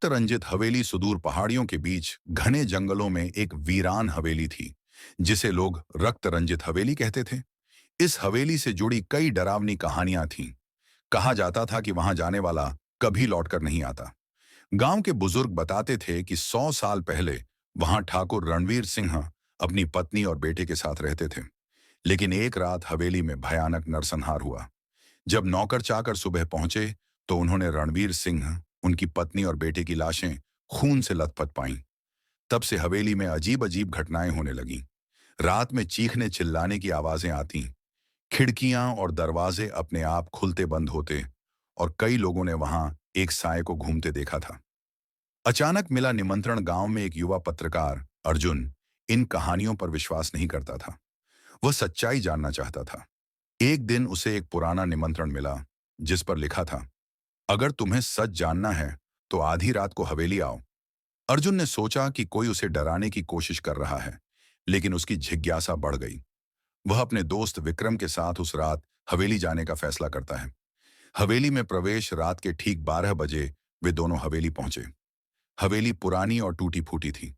रंजित हवेली सुदूर पहाड़ियों के बीच घने जंगलों में एक वीरान हवेली थी, जिसे लोग रक्त रंजित हवेली कहते थे। इस हवेली से जुड़ी कई डरावनी कहानियां थीं। कहा जाता था कि वहां जाने वाला कभी लौटकर नहीं आता। गांव के बुजुर्ग बताते थे कि 100 साल पहले वहां ठाकुर रणवीर सिंह अपनी पत्नी और बेटे के साथ रहते थे। लेकिन एक रात हवेली में भयानक नरसंहार हुआ। जब नौकर चाकर सुबह पहुंचे तो उन्होंने रणवीर सिंह, उनकी पत्नी और बेटे की लाशें खून से लथपथ पाईं। तब से हवेली में अजीब अजीब घटनाएं होने लगीं। रात में चीखने चिल्लाने की आवाजें आती, खिड़कियां और दरवाजे अपने आप खुलते बंद होते, और कई लोगों ने वहां एक साए को घूमते देखा था। अचानक मिला निमंत्रण गांव में एक युवा पत्रकार अर्जुन इन कहानियों पर विश्वास नहीं करता था। वह सच्चाई जानना चाहता था। एक दिन उसे एक पुराना निमंत्रण मिला, जिस पर लिखा था, अगर तुम्हें सच जानना है तो आधी रात को हवेली आओ। अर्जुन ने सोचा कि कोई उसे डराने की कोशिश कर रहा है, लेकिन उसकी जिज्ञासा बढ़ गई। वह अपने दोस्त विक्रम के साथ उस रात हवेली जाने का फैसला करता है। हवेली में प्रवेश रात के ठीक 12 बजे वे दोनों हवेली पहुंचे। हवेली पुरानी और टूटी फूटी थी।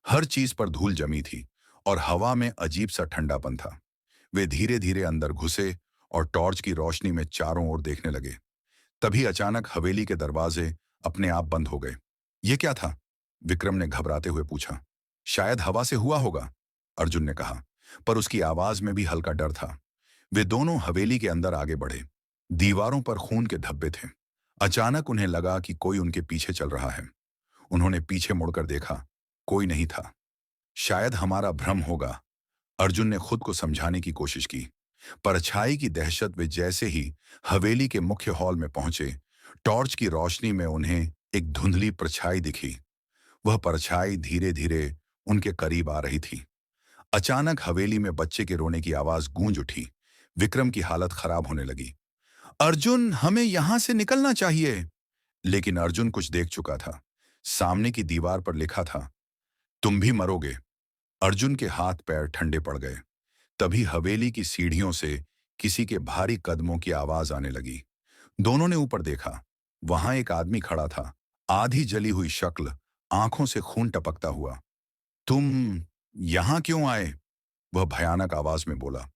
हर चीज पर धूल जमी थी और हवा में अजीब सा ठंडापन था। वे धीरे धीरे अंदर घुसे और टॉर्च की रोशनी में चारों ओर देखने लगे। तभी अचानक हवेली के दरवाजे अपने आप बंद हो गए। ये क्या था? विक्रम ने घबराते हुए पूछा। शायद हवा से हुआ होगा, अर्जुन ने कहा, पर उसकी आवाज में भी हल्का डर था। वे दोनों हवेली के अंदर आगे बढ़े। दीवारों पर खून के धब्बे थे। अचानक उन्हें लगा कि कोई उनके पीछे चल रहा है। उन्होंने पीछे मुड़कर देखा। कोई नहीं था। शायद हमारा भ्रम होगा, अर्जुन ने खुद को समझाने की कोशिश की। परछाई की दहशत वे जैसे ही हवेली के मुख्य हॉल में पहुंचे, टॉर्च की रोशनी में उन्हें एक धुंधली परछाई दिखी। वह परछाई धीरे धीरे उनके करीब आ रही थी। अचानक हवेली में बच्चे के रोने की आवाज गूंज उठी। विक्रम की हालत खराब होने लगी। अर्जुन, हमें यहां से निकलना चाहिए। लेकिन अर्जुन कुछ देख चुका था। सामने की दीवार पर लिखा था, तुम भी मरोगे। अर्जुन के हाथ पैर ठंडे पड़ गए। तभी हवेली की सीढ़ियों से किसी के भारी कदमों की आवाज आने लगी। दोनों ने ऊपर देखा। वहां एक आदमी खड़ा था, आधी जली हुई शक्ल, आंखों से खून टपकता हुआ। तुम यहां क्यों आए? वह भयानक आवाज में बोला।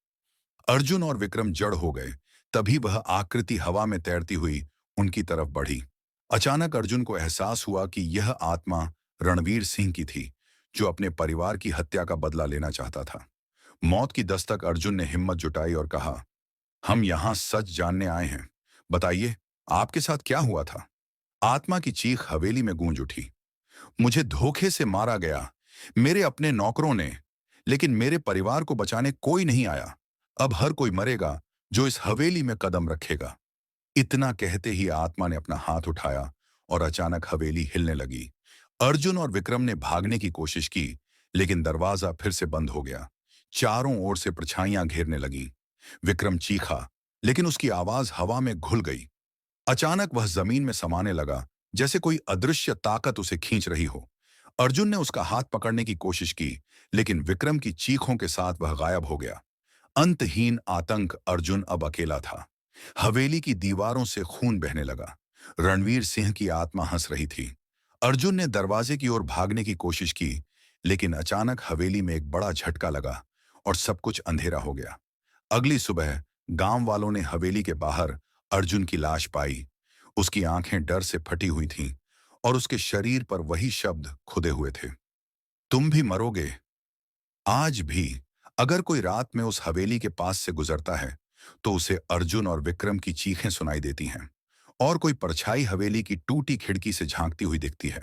अर्जुन और विक्रम जड़ हो गए। तभी वह आकृति हवा में तैरती हुई उनकी तरफ बढ़ी। अचानक अर्जुन को एहसास हुआ कि यह आत्मा रणवीर सिंह की थी, जो अपने परिवार की हत्या का बदला लेना चाहता था। मौत की दस्तक अर्जुन ने हिम्मत जुटाई और कहा, हम यहां सच जानने आए हैं। बताइए, आपके साथ क्या हुआ था? आत्मा की चीख हवेली में गूंज उठी। मुझे धोखे से मारा गया, मेरे अपने नौकरों ने, लेकिन मेरे परिवार को बचाने कोई नहीं आया। अब हर कोई मरेगा जो इस हवेली में कदम रखेगा। इतना कहते ही आत्मा ने अपना हाथ उठाया और अचानक हवेली हिलने लगी। अर्जुन और विक्रम ने भागने की कोशिश की, लेकिन दरवाजा फिर से बंद हो गया। चारों ओर से परछाइयां घेरने लगीं। विक्रम चीखा, लेकिन उसकी आवाज हवा में घुल गई। अचानक वह जमीन में समाने लगा, जैसे कोई अदृश्य ताकत उसे खींच रही हो। अर्जुन ने उसका हाथ पकड़ने की कोशिश की, लेकिन विक्रम की चीखों के साथ वह गायब हो गया। अंतहीन आतंक। अर्जुन अब अकेला था। हवेली की दीवारों से खून बहने लगा। रणवीर सिंह की आत्मा हंस रही थी। अर्जुन ने दरवाजे की ओर भागने की कोशिश की, लेकिन अचानक हवेली में एक बड़ा झटका लगा और सब कुछ अंधेरा हो गया। अगली सुबह गांव वालों ने हवेली के बाहर अर्जुन की लाश पाई। उसकी आंखें डर से फटी हुई थीं और उसके शरीर पर वही शब्द खुदे हुए थे, तुम भी मरोगे। आज भी अगर कोई रात में उस हवेली के पास से गुजरता है तो उसे अर्जुन और विक्रम की चीखें सुनाई देती हैं, और कोई परछाई हवेली की टूटी खिड़की से झांकती हुई दिखती है।